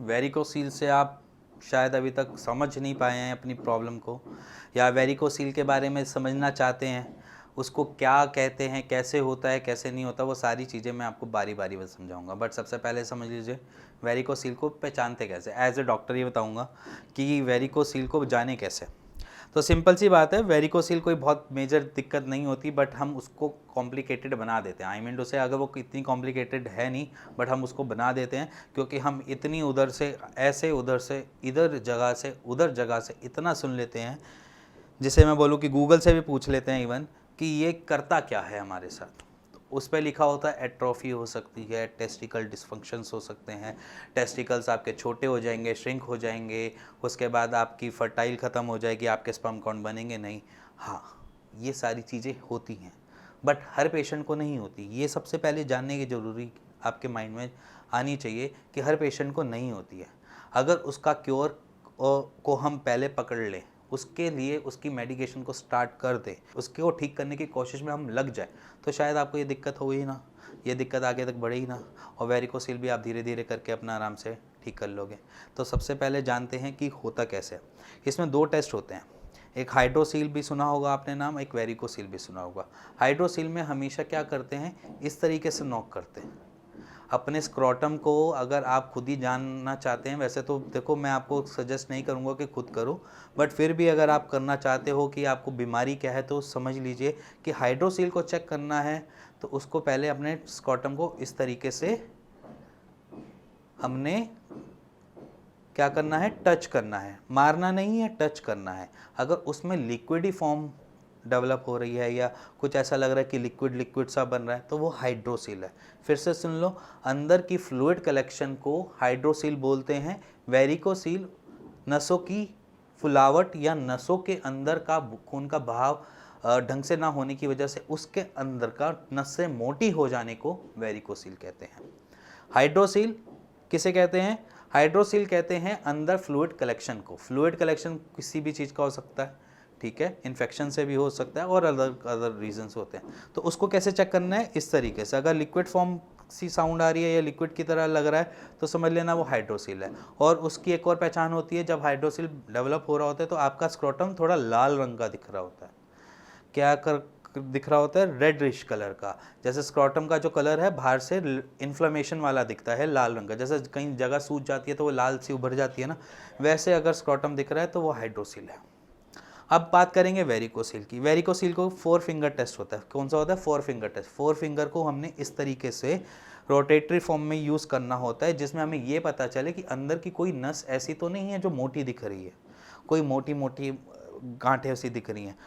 Varicocele से आप शायद अभी तक समझ नहीं पाए हैं अपनी प्रॉब्लम को, या वेरिकोसील के बारे में समझना चाहते हैं, उसको क्या कहते हैं, कैसे होता है, कैसे नहीं होता, वो सारी चीज़ें मैं आपको बारी बारी में समझाऊंगा। बट सबसे पहले समझ लीजिए वेरिकोसील को पहचानते कैसे। एज ए डॉक्टर ये बताऊंगा कि वेरिकोसील को जाने कैसे। तो सिंपल सी बात है, वेरिकोसील कोई बहुत मेजर दिक्कत नहीं होती, बट हम उसको कॉम्प्लिकेटेड बना देते हैं। आई मीन टू से अगर वो इतनी कॉम्प्लिकेटेड है नहीं, बट हम उसको बना देते हैं क्योंकि हम इतनी उधर से ऐसे, उधर से इधर, जगह से उधर जगह से इतना सुन लेते हैं, जिसे मैं बोलूँ कि गूगल से भी पूछ लेते हैं इवन, कि ये करता क्या है हमारे साथ। उस पर लिखा होता है एट्रोफी हो सकती है, टेस्टिकल डिस्फंक्शंस हो सकते हैं, टेस्टिकल्स आपके छोटे हो जाएंगे, श्रिंक हो जाएंगे, उसके बाद आपकी फर्टाइल ख़त्म हो जाएगी, आपके स्पर्म काउंट बनेंगे नहीं। हाँ, ये सारी चीज़ें होती हैं, बट हर पेशेंट को नहीं होती। ये सबसे पहले जानने की ज़रूरी आपके माइंड में आनी चाहिए कि हर पेशेंट को नहीं होती है। अगर उसका क्योर को हम पहले पकड़ लें, उसके लिए उसकी मेडिकेशन को स्टार्ट कर दें, उसके को ठीक करने की कोशिश में हम लग जाए, तो शायद आपको ये दिक्कत हो ही ना, ये दिक्कत आगे तक बढ़े ही ना, और वेरिकोसील भी आप धीरे धीरे करके अपना आराम से ठीक कर लोगे। तो सबसे पहले जानते हैं कि होता कैसे। इसमें 2 टेस्ट होते हैं, एक हाइड्रोसील भी सुना होगा आपने नाम, एक वेरिकोसील भी सुना होगा। हाइड्रोसील में हमेशा क्या करते हैं, इस तरीके से नॉक करते हैं अपने स्क्रोटम को। अगर आप खुद ही जानना चाहते हैं, वैसे तो देखो मैं आपको सजेस्ट नहीं करूंगा कि खुद करो, बट फिर भी अगर आप करना चाहते हो कि आपको बीमारी क्या है, तो समझ लीजिए कि हाइड्रोसील को चेक करना है, तो उसको पहले अपने स्क्रोटम को इस तरीके से हमने क्या करना है, टच करना है, मारना नहीं है, टच करना है। अगर उसमें लिक्विडी फॉर्म डेवलप हो रही है या कुछ ऐसा लग रहा है कि लिक्विड लिक्विड सा बन रहा है, तो वो हाइड्रोसील है। फिर से सुन लो, अंदर की फ्लूइड कलेक्शन को हाइड्रोसील बोलते हैं। वेरिकोसील नसों की फुलावट या नसों के अंदर का खून का बहाव ढंग से ना होने की वजह से उसके अंदर का नसें मोटी हो जाने को वेरिकोसील कहते हैं। हाइड्रोसील किसे कहते हैं, हाइड्रोसील कहते हैं अंदर फ्लूइड कलेक्शन को। फ्लूइड कलेक्शन किसी भी चीज़ का हो सकता है, ठीक है, इन्फेक्शन से भी हो सकता है और अदर रीजंस होते हैं। तो उसको कैसे चेक करना है, इस तरीके से। अगर लिक्विड फॉर्म सी साउंड आ रही है या लिक्विड की तरह लग रहा है, तो समझ लेना वो हाइड्रोसील है। और उसकी एक और पहचान होती है, जब हाइड्रोसील डेवलप हो रहा होता है तो आपका स्क्रोटम थोड़ा लाल रंग का दिख रहा होता है। क्या कर दिख रहा होता है, रेडिश कलर का। जैसे स्क्रोटम का जो कलर है बाहर से इन्फ्लेमेशन वाला दिखता है, लाल रंग का, जैसे कहीं जगह सूज जाती है तो वो लाल सी उभर जाती है ना, वैसे अगर स्क्रोटम दिख रहा है तो वो हाइड्रोसील है। अब बात करेंगे वेरिकोसील की। वेरिकोसील को 4 फिंगर टेस्ट होता है। कौन सा होता है, 4 फिंगर टेस्ट। 4 फिंगर को हमने इस तरीके से रोटेटरी फॉर्म में यूज़ करना होता है, जिसमें हमें ये पता चले कि अंदर की कोई नस ऐसी तो नहीं है जो मोटी दिख रही है, कोई मोटी मोटी गांठें सी दिख रही हैं,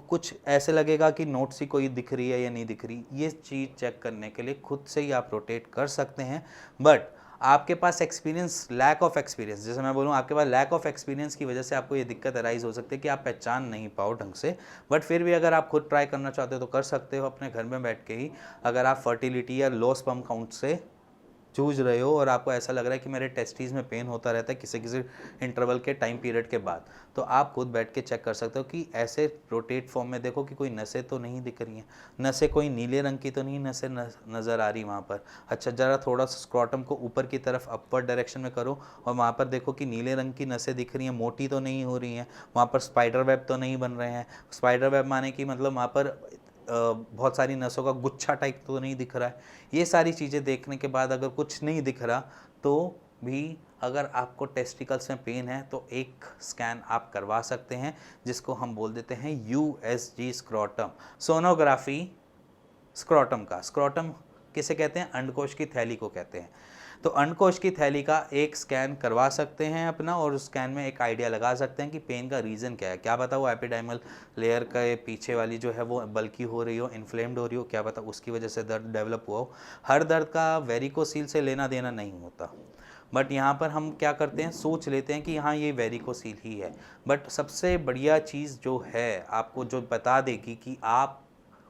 कुछ ऐसे लगेगा कि नोट सी कोई दिख रही है या नहीं दिख रही। ये चीज़ चेक करने के लिए खुद से ही आप रोटेट कर सकते हैं, बट आपके पास एक्सपीरियंस, लैक ऑफ एक्सपीरियंस, जैसे मैं बोलूँ आपके पास लैक ऑफ एक्सपीरियंस की वजह से आपको ये दिक्कत अराइज हो सकती है कि आप पहचान नहीं पाओ ढंग से। बट फिर भी अगर आप खुद ट्राई करना चाहते हो तो कर सकते हो अपने घर में बैठ के ही। अगर आप फर्टिलिटी या लो स्पर्म काउंट से जूझ रहे हो और आपको ऐसा लग रहा है कि मेरे टेस्टीज में पेन होता रहता है किसी किसी इंटरवल के टाइम पीरियड के बाद, तो आप खुद बैठ के चेक कर सकते हो कि ऐसे रोटेट फॉर्म में देखो कि कोई नसें तो नहीं दिख रही हैं, नसें कोई नीले रंग की तो नहीं नसें नज़र आ रही वहाँ पर। अच्छा, ज़रा थोड़ा सा स्क्रॉटम को ऊपर की तरफ अपवर्ड डायरेक्शन में करो और वहाँ पर देखो कि नीले रंग की नसें दिख रही हैं, मोटी तो नहीं हो रही हैं, वहाँ पर स्पाइडर वेब तो नहीं बन रहे हैं। स्पाइडर वेब माने कि मतलब वहाँ पर बहुत सारी नसों का गुच्छा टाइप तो नहीं दिख रहा है। ये सारी चीज़ें देखने के बाद अगर कुछ नहीं दिख रहा, तो भी अगर आपको टेस्टिकल्स में पेन है तो एक स्कैन आप करवा सकते हैं, जिसको हम बोल देते हैं USG स्क्रोटम सोनोग्राफी। स्क्रोटम का, स्क्रोटम किसे कहते हैं, अंडकोश की थैली को कहते हैं। तो अंडकोश की थैली का एक स्कैन करवा सकते हैं अपना, और उस स्कैन में एक आइडिया लगा सकते हैं कि पेन का रीज़न क्या है। क्या पता वो एपिडाइमल लेयर के पीछे वाली जो है वो बल्की हो रही हो, इन्फ्लेम्ड हो रही हो, क्या पता उसकी वजह से दर्द डेवलप हुआ हो। हर दर्द का वेरिकोसील से लेना देना नहीं होता, बट यहाँ पर हम क्या करते हैं, सोच लेते हैं कि हाँ ये वेरिकोसील ही है। बट सबसे बढ़िया चीज़ जो है आपको जो बता देगी कि आप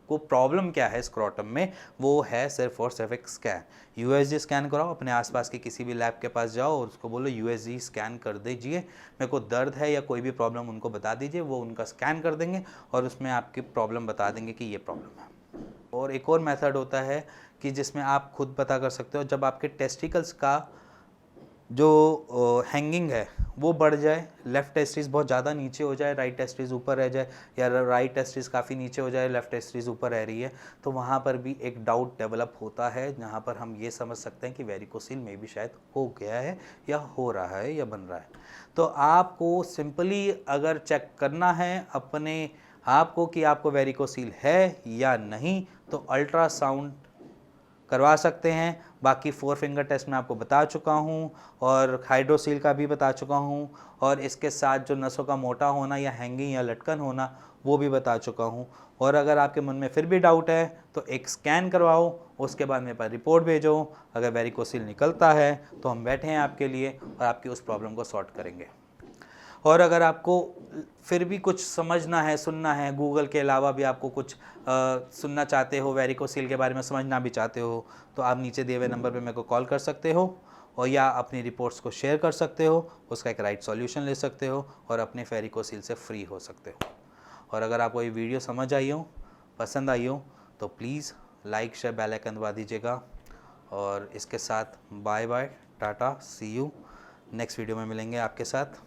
को प्रॉब्लम क्या है स्क्रोटम में, वो है सिर्फ और सिर्फ एक स्कैन। USG स्कैन कराओ, अपने आसपास के किसी भी लैब के पास जाओ और उसको बोलो USG स्कैन कर दीजिए, मेरे को दर्द है या कोई भी प्रॉब्लम उनको बता दीजिए, वो उनका स्कैन कर देंगे और उसमें आपकी प्रॉब्लम बता देंगे कि ये प्रॉब्लम है। और एक और मेथड होता है कि जिसमें आप खुद पता कर सकते हो, जब आपके टेस्टिकल्स का जो हैंगिंग है वो बढ़ जाए, लेफ़्ट टेस्टिस बहुत ज़्यादा नीचे हो जाए, राइट टेस्टिस ऊपर रह जाए, या राइट टेस्टिस काफ़ी नीचे हो जाए, लेफ़्ट टेस्टिस ऊपर रह रही है, तो वहाँ पर भी एक डाउट डेवलप होता है, जहाँ पर हम ये समझ सकते हैं कि वेरिकोसिल में भी शायद हो गया है या हो रहा है या बन रहा है। तो आपको सिंपली अगर चेक करना है अपने आपको कि आपको वेरिकोसिल है या नहीं, तो अल्ट्रासाउंड करवा सकते हैं। बाकी 4 फिंगर टेस्ट मैं आपको बता चुका हूँ, और हाइड्रोसील का भी बता चुका हूँ, और इसके साथ जो नसों का मोटा होना या हैंगिंग या लटकन होना वो भी बता चुका हूँ। और अगर आपके मन में फिर भी डाउट है तो एक स्कैन करवाओ, उसके बाद मेरे पास रिपोर्ट भेजो। अगर वेरिकोसिल निकलता है तो हम बैठे हैं आपके लिए और आपकी उस प्रॉब्लम को सॉर्ट करेंगे। और अगर आपको फिर भी कुछ समझना है, सुनना है, गूगल के अलावा भी आपको कुछ सुनना चाहते हो, वेरिकोसिल के बारे में समझना भी चाहते हो, तो आप नीचे दिए हुए नंबर पे मेरे को कॉल कर सकते हो, और या अपनी रिपोर्ट्स को शेयर कर सकते हो, उसका एक राइट सॉल्यूशन ले सकते हो और अपने वेरिकोसिल से फ्री हो सकते हो। और अगर आपको ये वीडियो समझ आई हो, पसंद आई हो, तो please like share bell icon दबा दीजिएगा। और इसके साथ bye bye, tata, see you. Next video में मिलेंगे आपके साथ।